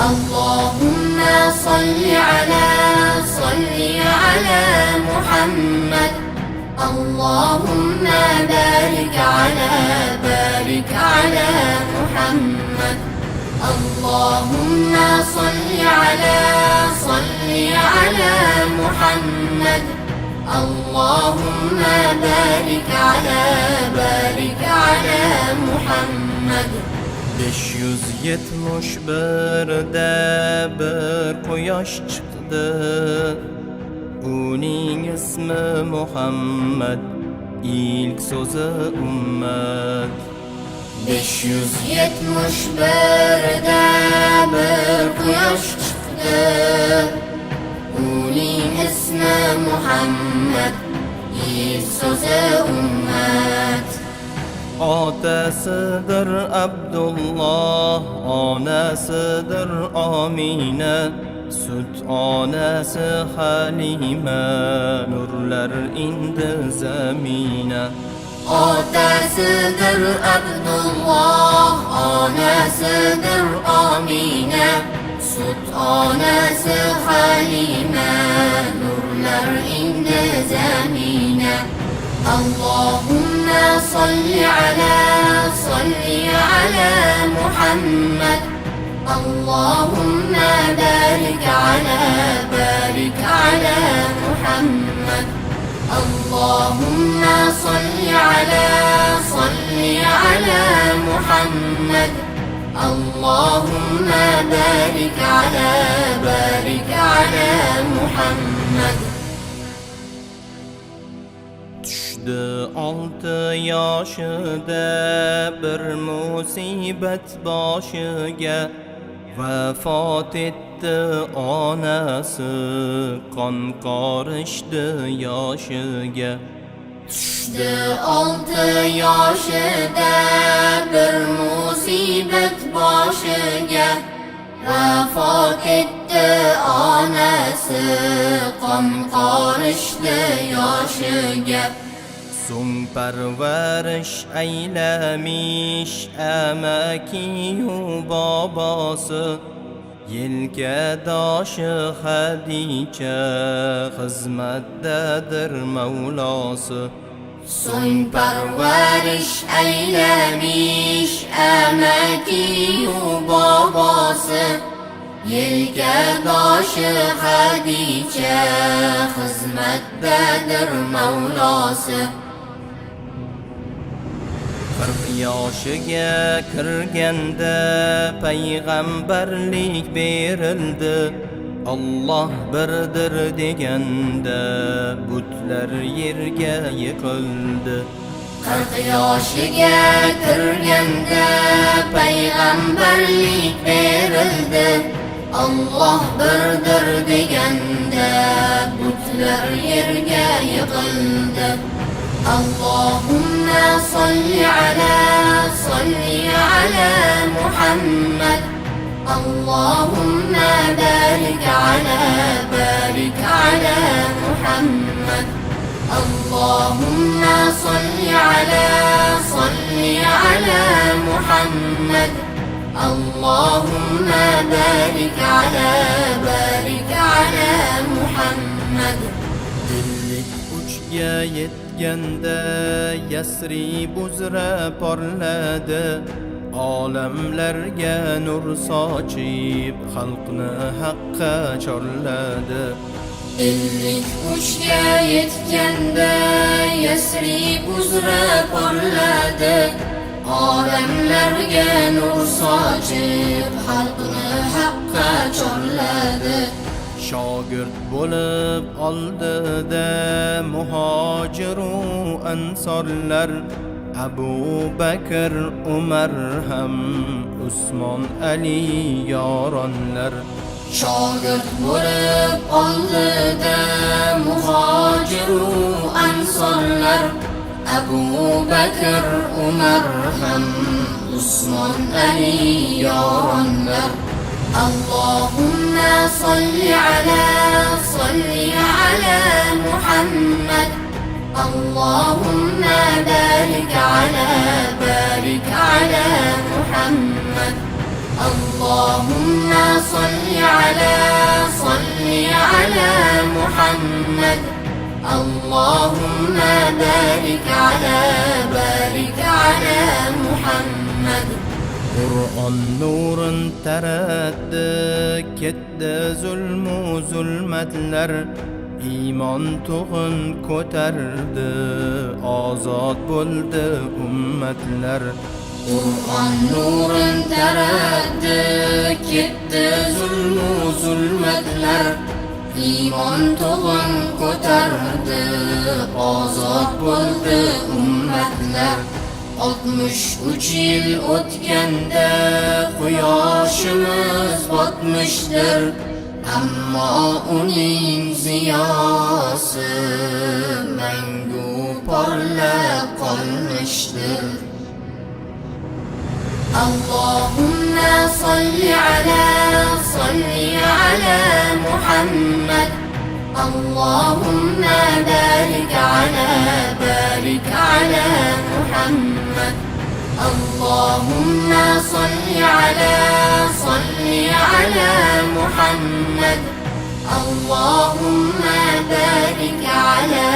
اللهم صل على محمد. اللهم بارك على محمد. اللهم صل على محمد. اللهم بارك على محمد. 571'de bir quyosh chiqdi, uning ismi Muhammad, ilk so'zi ummat. 571'de bir quyosh chiqdi, uning ismi Muhammad, ilk so'zi ummat. Otasidir Abdullah, onasidir Amina, sut onasi Halima, nurlar indi zamina. Otasidir Abdullah, onasidir Amina, sut onasi Halima, nurlar indi zamina. Allahumma salli ala Muhammad. Allahumma barik ala Muhammad. Allahumma salli ala Muhammad. Allahumma barik ala Muhammad. 6 yoshida bir musibat boshiga, vafot etdi onasi, qon qorishdi yoshiga. 6 yoshida bir musibat boshiga, vafot etdi onasi, qon qorishdi yoshiga. So'ng parvarish aylamish amakiyu bobosi, yelkadoshi Xadicha, xizmatdadir Mavlosi. So'ng parvarish aylamish amakiyu bobosi, yelkadoshi Xadicha, xizmatdadir Mavlosi. 40 yoshiga kirganda payg'ambarlik berildi, Alloh birdir deganda butlar yerga yiqildi. 40 yoshiga kirganda payg'ambarlik berildi, Alloh birdir deganda butlar yerga yiqildi. Allahumma salli ala Muhammad. Allahumma barik ala Muhammad. Allahumma salli ala Muhammad. Allahumma barik ala Muhammad. 53'ga yetganda Yasrib uzra porladi, olamlarga nur sochib xalqni haqqa chorladi. 53'ga yetganda Yasrib uzra porladi, olamlarga nur sochib xalqni haqqa chorladi. Shogird bo'lib oldida muhojiru ansorlar, Abu Bakr, Umar ham Usmon, Ali yoronlar. Shogird bo'lib oldida muhojiru ansorlar, Abu Bakr, Umar ham Usmon, Ali yoronlar. Allahumma salli ala Muhammad. Allahumma barik ala Muhammad. اللهم صل على محمد. اللهم بارك على محمد. Qur'on nurin taratdi, ketdi zulmu zulmatlar, iymon tug'in ko'tardi, ozod bo'ldi ummatlar. Qur'on nurin taratdi, ketdi zulmu zulmatlar, iymon tug'in ko'tardi, ozod bo'ldi ummatlar. 63 yil o'tganda quyoshimiz botmishdir, ammo uning ziyosi mangu porlab qolmishdir. Allahumma salli ala Muhammad. Allahumma barik ala Muhammad. Allahumma salli ala Muhammad. Allahumma barik ala